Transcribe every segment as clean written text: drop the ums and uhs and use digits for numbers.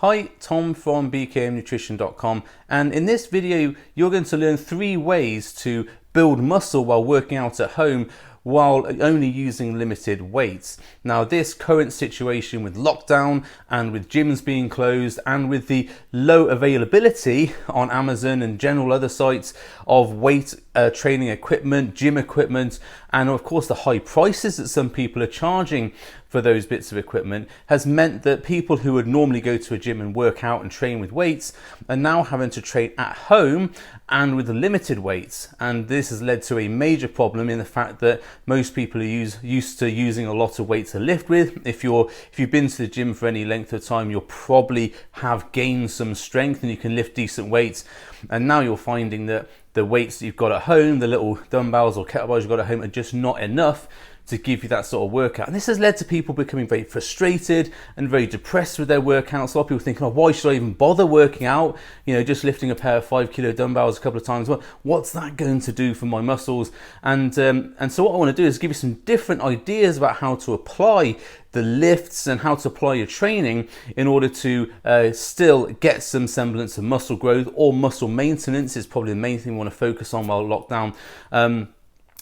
Hi, Tom from bkmnutrition.com, and in this video you're going to learn 3 ways to build muscle while working out at home while only using limited weights. Now, this current situation with lockdown and with gyms being closed and with the low availability on Amazon and general other sites of weight training equipment, gym equipment, and of course the high prices that some people are charging for those bits of equipment has meant that people who would normally go to a gym and work out and train with weights are now having to train at home and with limited weights. And this has led to a major problem in the fact that most people are used to using a lot of weight to lift with. If you've been to the gym for any length of time, you'll probably have gained some strength and you can lift decent weights. And now you're finding that the weights that you've got at home, the little dumbbells or kettlebells you've got at home, are just not enough to give you that sort of workout. And this has led to people becoming very frustrated and very depressed with their workouts. A lot of people thinking, oh, why should I even bother working out? You know, just lifting a pair of 5 kilo dumbbells a couple of times. Well, what's that going to do for my muscles? And so what I want to do is give you some different ideas about how to apply the lifts and how to apply your training in order to still get some semblance of muscle growth, or muscle maintenance is probably the main thing we want to focus on while lockdown.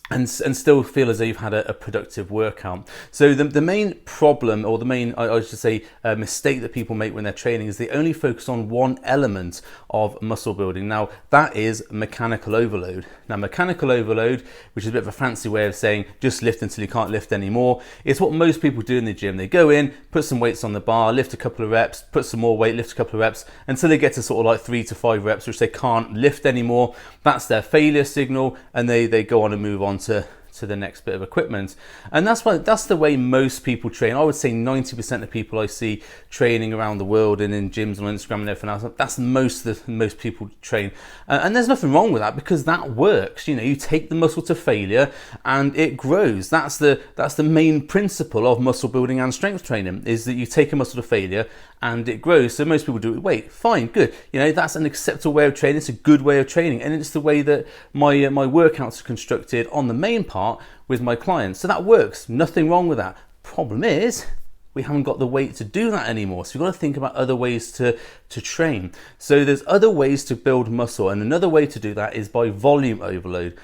And still feel as though you've had a productive workout. So the main problem, or the main, I should say, mistake that people make when they're training is they only focus on one element of muscle building. Now, that is mechanical overload. Now, mechanical overload, which is a bit of a fancy way of saying just lift until you can't lift anymore, is what most people do in the gym. They go in, put some weights on the bar, lift a couple of reps, put some more weight, lift a couple of reps, until they get to sort of like 3 to 5 reps, which they can't lift anymore. That's their failure signal, and they go on and move on to the next bit of equipment. And that's the way most people train. I would say 90% of people I see training around the world and in gyms and on Instagram and everything else, that's most people train. And there's nothing wrong with that, because that works. You know, you take the muscle to failure and it grows. That's the main principle of muscle building and strength training, is that you take a muscle to failure and it grows. So most people do it with weight. Fine, good. You know, that's an acceptable way of training. It's a good way of training, and it's the way that my workouts are constructed on the main part with my clients. So that works. Nothing wrong with that. Problem is, we haven't got the weight to do that anymore. So we've got to think about other ways to train. So there's other ways to build muscle, and another way to do that is by volume overload.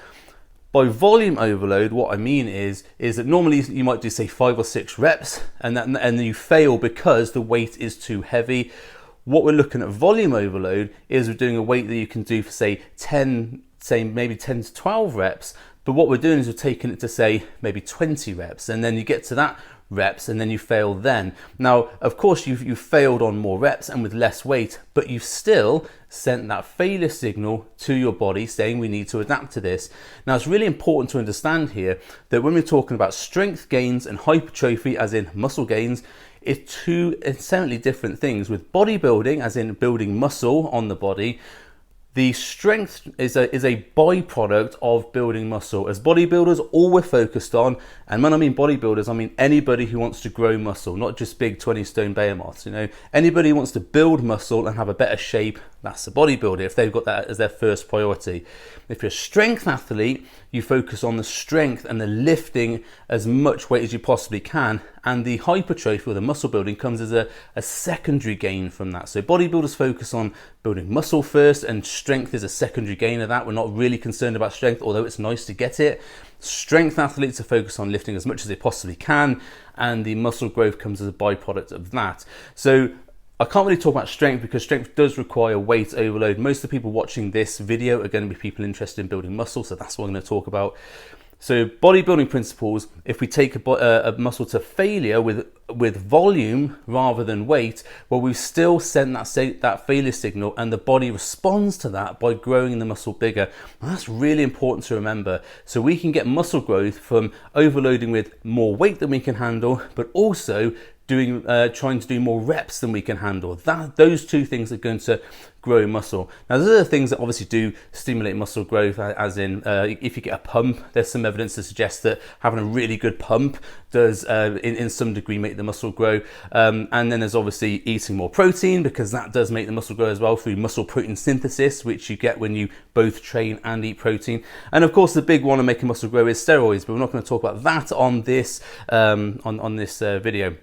By volume overload, what I mean is that normally you might do, say, 5 or 6 reps, and then you fail because the weight is too heavy. What we're looking at volume overload is we're doing a weight that you can do for, say, maybe 10 to 12 reps. But what we're doing is we're taking it to, say, maybe 20 reps, and then you get to that reps and then you fail then. Now, of course, you've failed on more reps and with less weight, but you've still sent that failure signal to your body saying we need to adapt to this. Now, it's really important to understand here that when we're talking about strength gains and hypertrophy, as in muscle gains, it's 2 essentially different things. With bodybuilding, as in building muscle on the body, the strength is a byproduct of building muscle. As bodybuilders, all we're focused on, and when I mean bodybuilders, I mean anybody who wants to grow muscle, not just big 20-stone behemoths. You know, anybody who wants to build muscle and have a better shape, that's a bodybuilder, if they've got that as their first priority. If you're a strength athlete, you focus on the strength and the lifting as much weight as you possibly can, and the hypertrophy or the muscle building comes as a secondary gain from that. So bodybuilders focus on building muscle first, and strength is a secondary gain of that. We're not really concerned about strength, although it's nice to get it. Strength athletes are focused on lifting as much as they possibly can, and the muscle growth comes as a byproduct of that. So I can't really talk about strength because strength does require weight overload. Most of the people watching this video are going to be people interested in building muscle, so that's what I'm going to talk about. So bodybuilding principles, if we take a muscle to failure with volume rather than weight, well, we've still sent that failure signal, and the body responds to that by growing the muscle bigger. And that's really important to remember. So we can get muscle growth from overloading with more weight than we can handle, but also trying to do more reps than we can handle. Those 2 things are going to grow muscle. Now, there's other things that obviously do stimulate muscle growth, as in if you get a pump, there's some evidence to suggest that having a really good pump does in some degree make the muscle grow. And then there's obviously eating more protein, because that does make the muscle grow as well through muscle protein synthesis, which you get when you both train and eat protein. And of course, the big one of making muscle grow is steroids, but we're not going to talk about that on this video.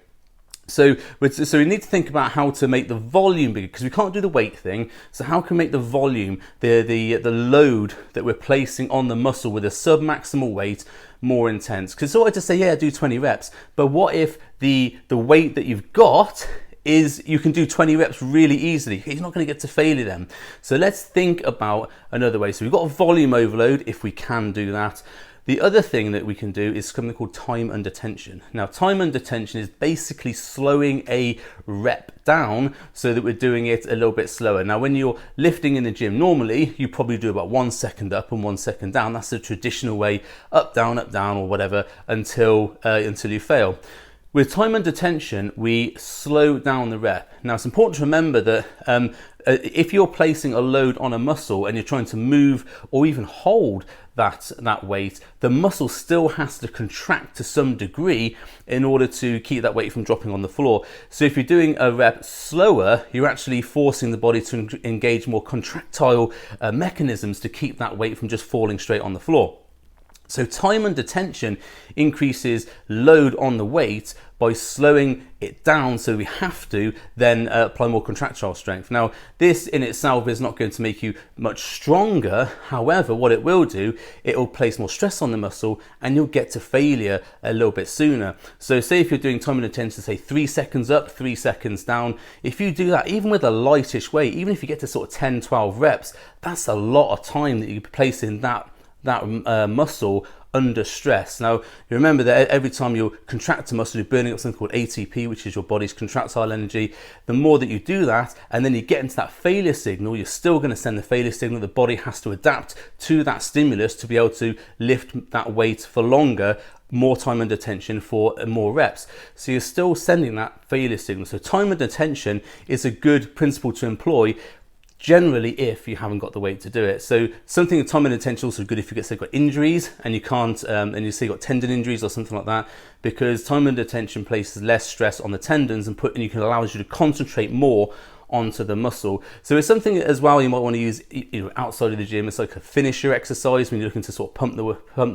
So we need to think about how to make the volume bigger, because we can't do the weight thing. So how can we make the volume, the load that we're placing on the muscle with a sub-maximal weight more intense? Because it's all right to say, yeah, do 20 reps. But what if the weight that you've got is you can do 20 reps really easily? You're not going to get to failure then. So let's think about another way. So we've got a volume overload, if we can do that. The other thing that we can do is something called time under tension. Now, time under tension is basically slowing a rep down so that we're doing it a little bit slower. Now, when you're lifting in the gym, normally you probably do about 1 second up and 1 second down. That's the traditional way, up, down, or whatever, until you fail. With time under tension, we slow down the rep. Now, it's important to remember that if you're placing a load on a muscle and you're trying to move or even hold that weight, the muscle still has to contract to some degree in order to keep that weight from dropping on the floor. So if you're doing a rep slower, you're actually forcing the body to engage more contractile mechanisms to keep that weight from just falling straight on the floor. So time under tension increases load on the weight by slowing it down, so we have to then apply more contractile strength. Now, this in itself is not going to make you much stronger. However, what it will do, it will place more stress on the muscle and you'll get to failure a little bit sooner. So say if you're doing time under tension, say 3 seconds up, 3 seconds down, if you do that, even with a lightish weight, even if you get to sort of 10, 12 reps, that's a lot of time that you place in that muscle under stress. Now, you remember that every time you contract a muscle, you're burning up something called ATP, which is your body's contractile energy. The more that you do that, and then you get into that failure signal, you're still going to send the failure signal. The body has to adapt to that stimulus to be able to lift that weight for longer, more time under tension for more reps. So you're still sending that failure signal. So time under tension is a good principle to employ, generally if you haven't got the weight to do it. So something with time under tension is also good if you got injuries and you can't, and you say you got tendon injuries or something like that, because time under tension places less stress on the tendons and you can allow you to concentrate more onto the muscle. So it's something as well you might want to use outside of the gym. It's like a finisher exercise when you're looking to sort of pump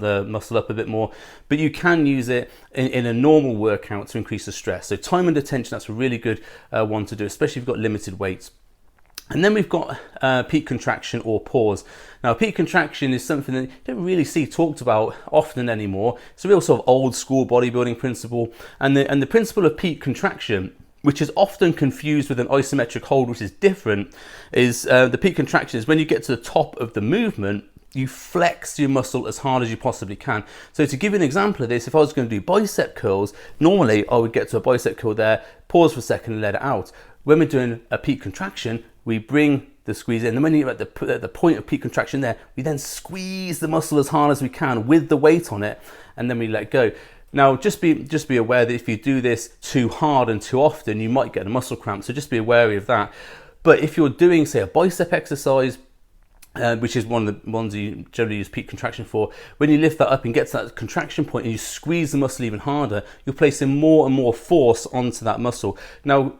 the muscle up a bit more, but you can use it in a normal workout to increase the stress. So time under tension, that's a really good one to do, especially if you've got limited weights. And then we've got peak contraction or pause. Now, peak contraction is something that you don't really see talked about often anymore. It's a real sort of old school bodybuilding principle. And the principle of peak contraction, which is often confused with an isometric hold, which is different, is the peak contraction is when you get to the top of the movement, you flex your muscle as hard as you possibly can. So to give you an example of this, if I was going to do bicep curls, normally I would get to a bicep curl there, pause for a second and let it out. When we're doing a peak contraction, we bring the squeeze in, and when you're at the point of peak contraction there, we then squeeze the muscle as hard as we can with the weight on it, and then we let go. Now, just be aware that if you do this too hard and too often, you might get a muscle cramp, so just be wary of that. But if you're doing, say, a bicep exercise, which is one of the ones you generally use peak contraction for, when you lift that up and get to that contraction point and you squeeze the muscle even harder, you're placing more and more force onto that muscle. Now,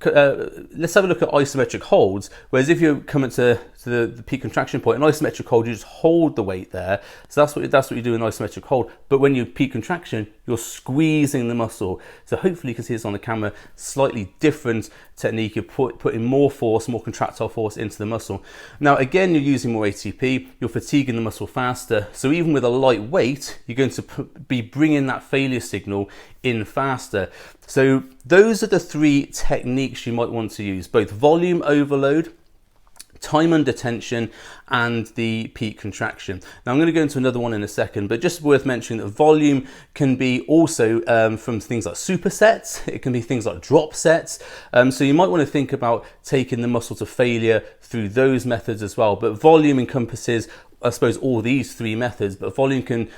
let's have a look at isometric holds, whereas if you're coming to the peak contraction point, an isometric hold, you just hold the weight there. So that's what you do in isometric hold. But when you peak contraction, you're squeezing the muscle. So hopefully you can see this on the camera, slightly different technique. You're putting more force, more contractile force into the muscle. Now, again, you're using more ATP, you're fatiguing the muscle faster. So even with a light weight, you're going to be bringing that failure signal in faster. So those are the 3 techniques you might want to use, both volume overload, time under tension, and the peak contraction. Now I'm going to go into another one in a second, but just worth mentioning that volume can be also from things like supersets. It can be things like drop sets. So you might want to think about taking the muscle to failure through those methods as well. But volume encompasses, I suppose, all these 3 methods, but volume can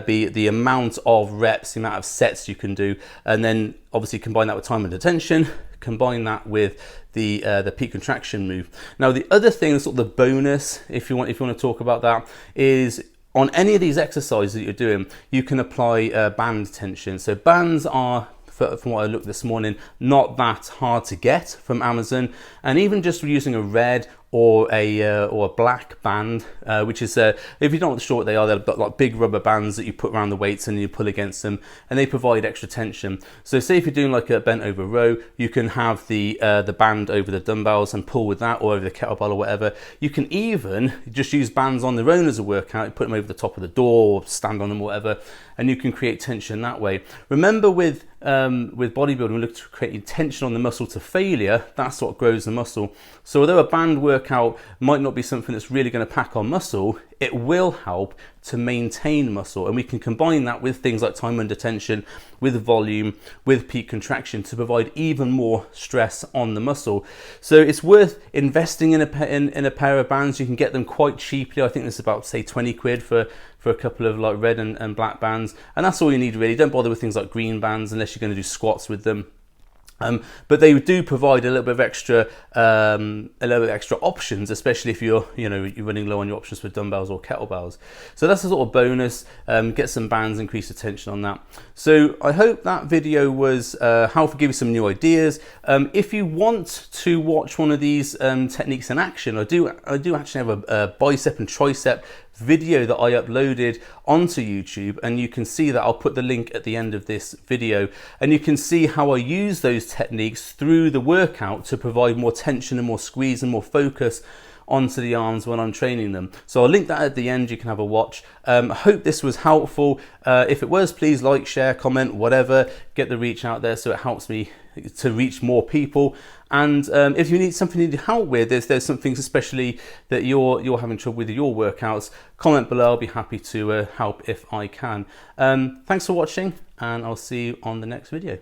be the amount of reps, the amount of sets you can do, and then obviously combine that with time under tension, combine that with the peak contraction move. Now, the other thing, sort of the bonus, if you want to talk about that, is on any of these exercises that you're doing, you can apply band tension. So bands are, from what I looked this morning, not that hard to get from Amazon, and even just using a red or a black band, which is if you don't know sure what they are, they're like big rubber bands that you put around the weights and you pull against them, and they provide extra tension. So say if you're doing like a bent over row, you can have the band over the dumbbells and pull with that, or over the kettlebell or whatever. You can even just use bands on their own as a workout, put them over the top of the door or stand on them or whatever, and you can create tension that way. Remember with bodybuilding, we look to creating tension on the muscle to failure. That's what grows the muscle. So although a band workout might not be something that's really going to pack on muscle, it will help to maintain muscle, and we can combine that with things like time under tension, with volume, with peak contraction to provide even more stress on the muscle. So it's worth investing in a pair of bands. You can get them quite cheaply. I think this is about, say, 20 quid for a couple of like red and black bands, and that's all you need really. Don't bother with things like green bands unless you're going to do squats with them. But they do provide a little bit of extra options, especially if you're running low on your options for dumbbells or kettlebells. So that's a sort of bonus. Get some bands, increase the tension on that. So I hope that video was helpful, give you some new ideas. If you want to watch one of these techniques in action, I do actually have a bicep and tricep video that I uploaded onto YouTube, and you can see that. I'll put the link at the end of this video, and you can see how I use those techniques through the workout to provide more tension and more squeeze and more focus onto the arms when I'm training them. So I'll link that at the end. You can have a watch. I hope this was helpful. If it was, please like, share, comment, whatever. Get the reach out there so it helps me to reach more people. And if you need something you need help with, there's some things especially that you're having trouble with your workouts, comment below. I'll be happy to help if I can. Thanks for watching, and I'll see you on the next video.